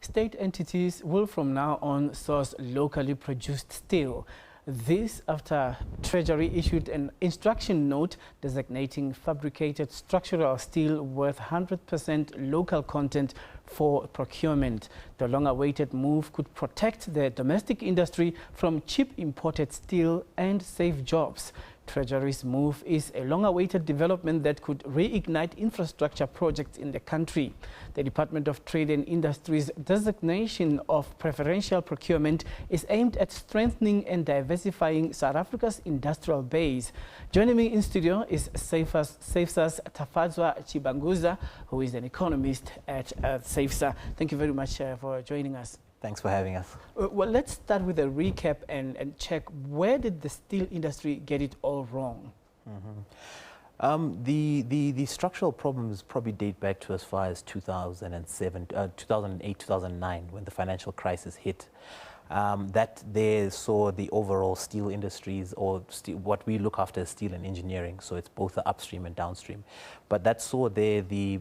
state entities will from now on source locally produced steel. This after Treasury issued an instruction note designating fabricated structural steel worth 100% local content for procurement. The long-awaited move could protect the domestic industry from cheap imported steel and save jobs. Treasury's move is a long-awaited development that could reignite infrastructure projects in the country. The Department of Trade and Industry's designation of preferential procurement is aimed at strengthening and diversifying South Africa's industrial base. Joining me in studio is SABC's Tafadzwa Chibanguza, who is an economist at SABC. Thank you very much for joining us. Thanks for having us. Well, let's start with a recap and check where did the steel industry get it all wrong? The structural problems probably date back to as far as 2007, 2008, 2009, when the financial crisis hit. That they saw the overall steel industries, or what we look after as steel and engineering, so it's both the upstream and downstream. But that saw there the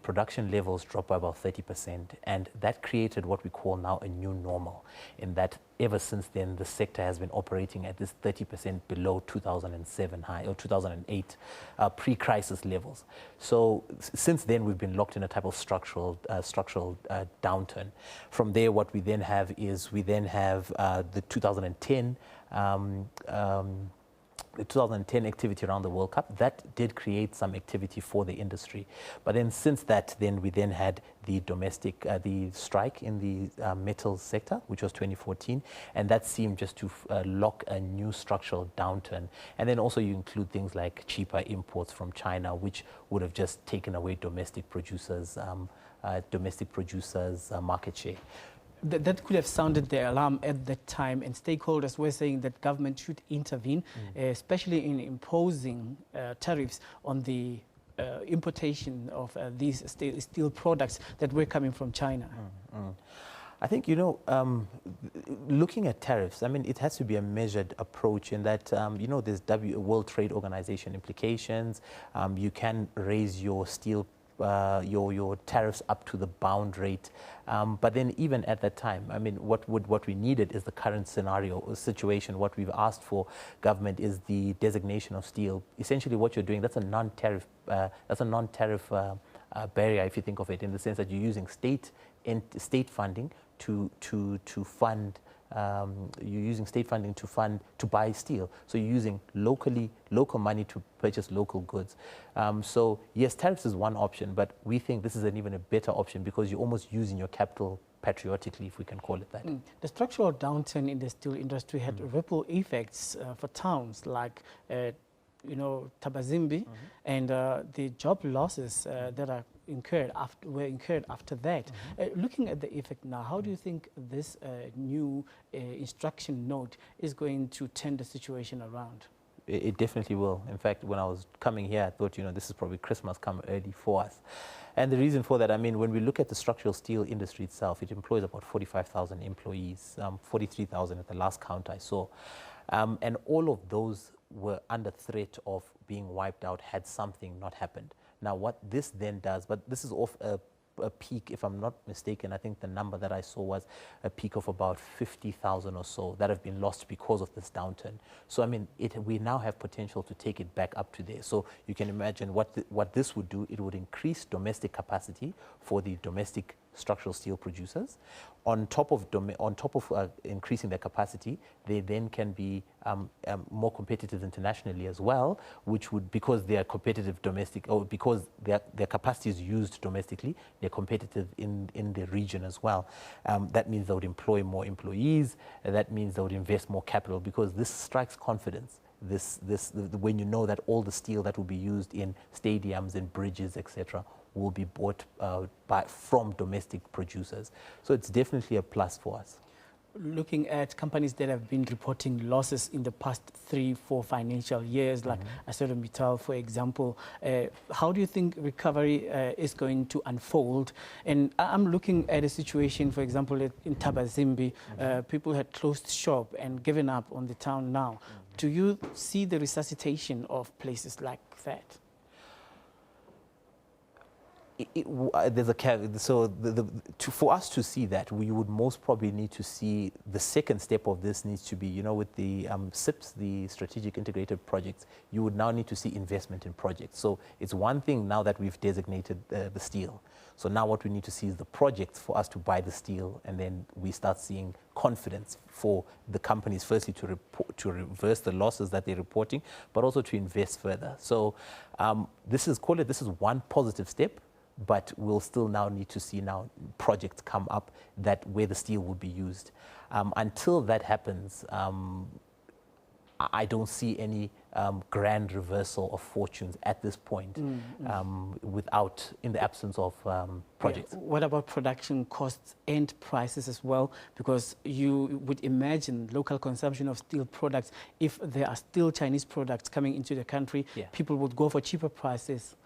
production levels drop by about 30%, and that created what we call now a new normal, in that ever since then the sector has been operating at this 30% below 2007 high, or 2008 pre-crisis levels. So since then we've been locked in a type of structural downturn. From there, what we then have is the 2010 activity around the World Cup. That did create some activity for the industry. But then since that, we had the domestic, the strike in the metals sector, which was 2014, and that seemed just to lock a new structural downturn. And then also you include things like cheaper imports from China, which would have just taken away domestic producers' market share. That could have sounded the alarm at that time, and stakeholders were saying that government should intervene, especially in imposing tariffs on the importation of these steel products that were coming from China. I think, looking at tariffs, I mean, it has to be a measured approach in that, there's World Trade Organization implications. You can raise your steel your tariffs up to the bound rate, but then even at that time, I mean, what we needed is the current situation. What we've asked for government is the designation of steel. Essentially, what you're doing, that's a non-tariff barrier, if you think of it, in the sense that you're using state funding to fund. You're using state funding to buy steel. So you're using local money to purchase local goods. So yes, tariffs is one option, but we think this is an even a better option because you're almost using your capital patriotically, if we can call it that. The structural downturn in the steel industry had ripple effects for towns like Thabazimbi, and the job losses that are were incurred after that. Looking at the effect now, how do you think this new instruction note is going to turn the situation around? It definitely will. In fact, when I was coming here, I thought, this is probably Christmas come early for us. And the reason for that, I mean, when we look at the structural steel industry itself, it employs about 45,000 employees, 43,000 at the last count I saw. And all of those were under threat of being wiped out had something not happened. Now, what this then does, but this is off a peak, if I'm not mistaken, I think the number that I saw was a peak of about 50,000 or so that have been lost because of this downturn. So, I mean, we now have potential to take it back up to there. So you can imagine what this would do. It would increase domestic capacity for the domestic structural steel producers. On top of increasing their capacity, they then can be more competitive internationally as well, which would, because they are competitive domestic, or because their capacity is used domestically, they're competitive in the region as well. That means they would employ more employees, and that means they would invest more capital, because this strikes confidence. When you know that all the steel that will be used in stadiums and bridges, etc., will be bought from domestic producers. So it's definitely a plus for us. Looking at companies that have been reporting losses in the past 3-4 financial years, like ArcelorMittal, for example, how do you think recovery is going to unfold? And I'm looking at a situation, for example, in Thabazimbi, people had closed shop and given up on the town now. Do you see the resuscitation of places like that? there's a so for us to see that, we would most probably need to see the second step of this needs to be, you know, with the SIPs, the strategic integrated projects, you would now need to see investment in projects. So it's one thing now that we've designated the steel. So now what we need to see is the projects for us to buy the steel, and then we start seeing confidence for the companies, firstly to reverse the losses that they're reporting, but also to invest further. So this is one positive step, but we'll still now need to see now projects come up that where the steel will be used. Until that happens, I don't see any grand reversal of fortunes at this point, in the absence of projects. Yeah. What about production costs and prices as well? Because you would imagine local consumption of steel products, if there are still Chinese products coming into the country, people would go for cheaper prices.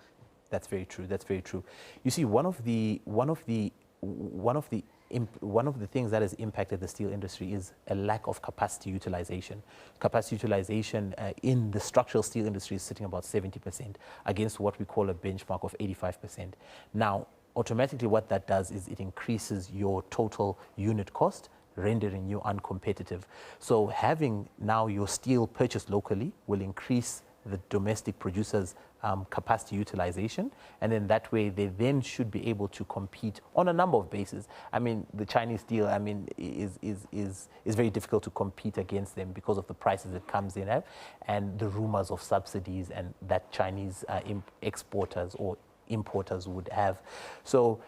That's very true. That's very true. You see, one of the things that has impacted the steel industry is a lack of capacity utilization. Capacity utilization in the structural steel industry is sitting about 70% against what we call a benchmark of 85%. Now, automatically what that does is it increases your total unit cost, rendering you uncompetitive. So having now your steel purchased locally will increase the domestic producers' capacity utilization, and then that way they then should be able to compete on a number of bases. I mean, the Chinese steel, I mean, is very difficult to compete against them because of the prices it comes in at, and the rumors of subsidies and that Chinese exporters or importers would have. So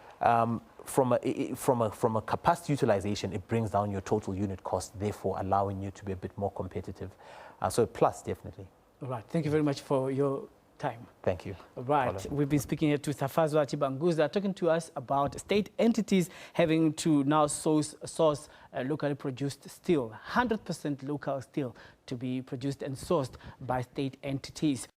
from a capacity utilization, it brings down your total unit cost, therefore allowing you to be a bit more competitive. So a plus, definitely. All right. Thank you very much for your time. Thank you. Right. We've been speaking here to Safazwa Chibanguza, talking to us about state entities having to now source locally produced steel, 100% local steel to be produced and sourced by state entities.